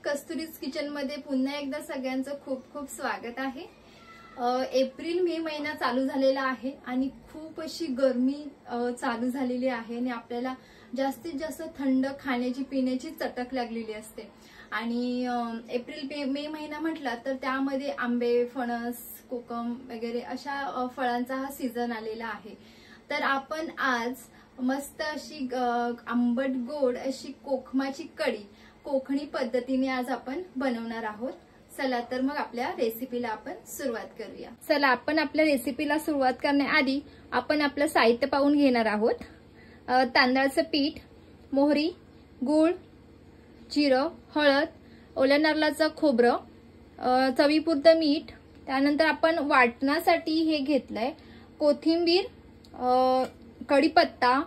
कस्तुरीज kitchen मध्ये पुन्हा एकदा सगळ्यांचं खूप खूप स्वागत आहे। एप्रिल मे महिना चालू झालेला आहे आणि खूप अशी गरमी चालू झालेली आहे आणि आपल्याला जास्तीत जास्त थंड खाण्याची पिण्याची चटक लागलेली असते। आणि एप्रिल मे महिना म्हटला तर त्यामध्ये आंबे, फणस, कोकम वगैरे अशा फळांचा हा सीझन आलेला आहे। तर आपण आज मस्त अशी आंबट गोड अशी कोकमाची कढी कोकणी पद्धतीने आज आपण बनवणार आहोत। चला तर मग आपल्या रेसिपीला आपण सुरुवात करूया। चला आपण आपल्या रेसिपीला सुरुवात करण्याआधी आपण आपलं साहित्य पाहून घेणार आहोत। तांदळाचं पीठ, मोहरी, गूळ, जिरं, हळद, ओल्या नारळाचं खोबरं, चवीपुरतं मीठ, त्यानंतर आपण वाटण्यासाठी हे घेतलंय कोथिंबीर, कढीपत्ता,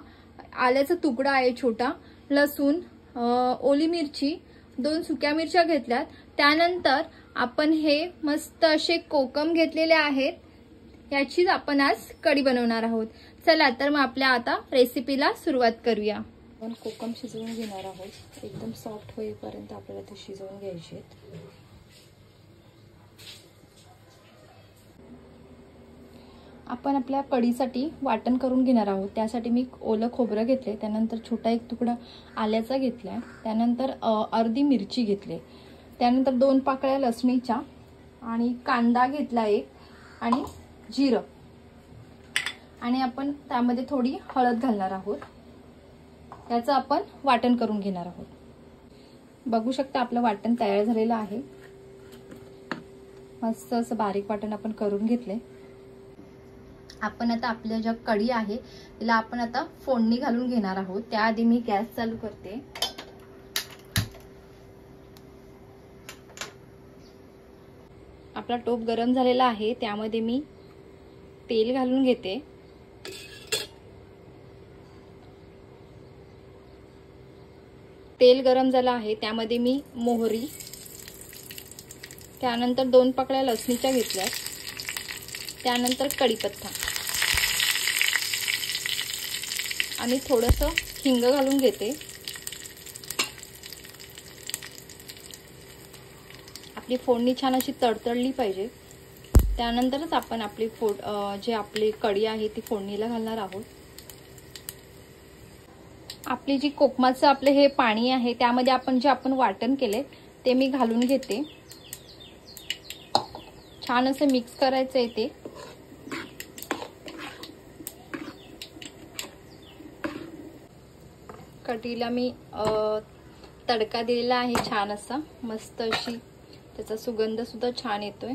आल्याचा तुकडा आहे छोटा, लसूण, ओली मिरची, 2 सुक्या मिरच्या घेतल्यात। त्यानंतर आपण हे मस्त असे कोकम घेतलेले आहेत, याचीच आपण आज कढी बनवणार आहोत। चला तर मग आपल्या आता रेसिपीला सुरुवात करूया। आपण कोकम शिजवून घेणार आहोत। एकदम सॉफ्ट होईपर्यंत आपल्याला ते शिजवून घ्यायचे आहेत। आपण आपल्या कढीसाठी वाटण करून घेणार आहोत। त्यासाठी मी ओलं खोबरं घेतले, त्यानंतर छोटा एक तुकडा आल्याचा घेतलाय, त्यानंतर अर्धी मिरची घेतली, त्यानंतर 2 पाकळ्या लसणीच्या आणि कांदा घेतला एक आणि जिरं, आणि आपण त्यामध्ये थोडी हळद घालणार आहोत। त्याचं आपण वाटण करून घेणार आहोत। बघू शकता आपलं वाटण तयार झालेलं आहे। मस्त असं बारीक वाटण आपण करून घेतले। आपण आता आपल्या ज्या कढी आहे तिला आपण आता फोडणी घालून घेणार आहोत। त्याआधी मी गॅस चालू करते। आपला टोप गरम झालेला आहे, त्यामध्ये मी तेल घालून घेते। तेल गरम झालं आहे, त्यामध्ये मी मोहरी, त्यानंतर 2 पाकळ्या लसणीच्या घेतल्या, त्यानंतर कढीपत्ता आणि थोडंसं हिंग घालून घेते। आपली फोडणी छान अशी तडतडली पाहिजे, त्यानंतरच आपण आपली जे आपली कढी आहे ती फोडणीला घालणार आहोत। आपली जी कोकमाचं आपले हे पाणी आहे त्यामध्ये आपण जे आपण वाटण केले ते मी घालून घेते। छान असं मिक्स करायचं आहे ते। कढीला मी तडका दिलेला आहे छान असा, मस्त अशी त्याचा सुगंध सुद्धा छान येतोय।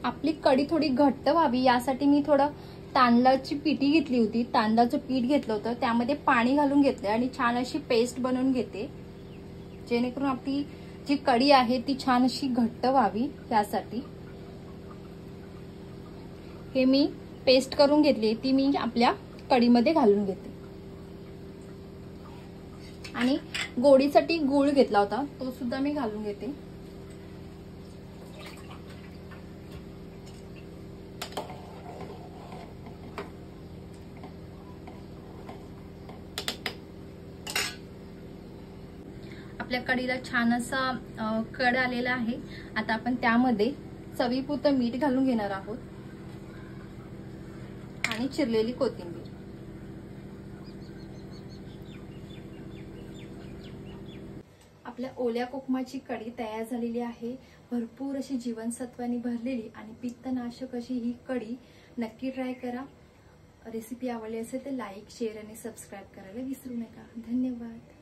आपली कढी थोडी घट्ट व्हावी यासाठी मी थोडं तांदळाची पिठी घेतली होती, तांदळाचं पीठ घेतलं होतं, त्यामध्ये पाणी घालून घेतले आणि छान अशी पेस्ट बनवून घेते, जेणेकरून आपली जी कढी आहे ती छान अशी घट्ट व्हावी यासाठी। हे मी पेस्ट करून घेतली, ती मी आपल्या कढीमध्ये घालून घेते। आणि गोडीसाठी गूळ घेतला होता, तो सुद्धा मी घालून घेते। आपल्या कढीला छान असा कड आलेला आहे। आता आपण त्यामध्ये चवीपुरतं मीठ घालून घेणार आहोत आणि चिरलेली कोथिंबीर। आपल्या ओल्या कोकमाची कढी तयार झालेली आहे। भरपूर अशी जीवनसत्वांनी भरलेली आणि पित्तनाशक अशी ही कढी नक्की ट्राय करा। रेसिपी आवडली असेल तर लाईक, शेअर आणि सबस्क्राईब करायला विसरू नका। धन्यवाद।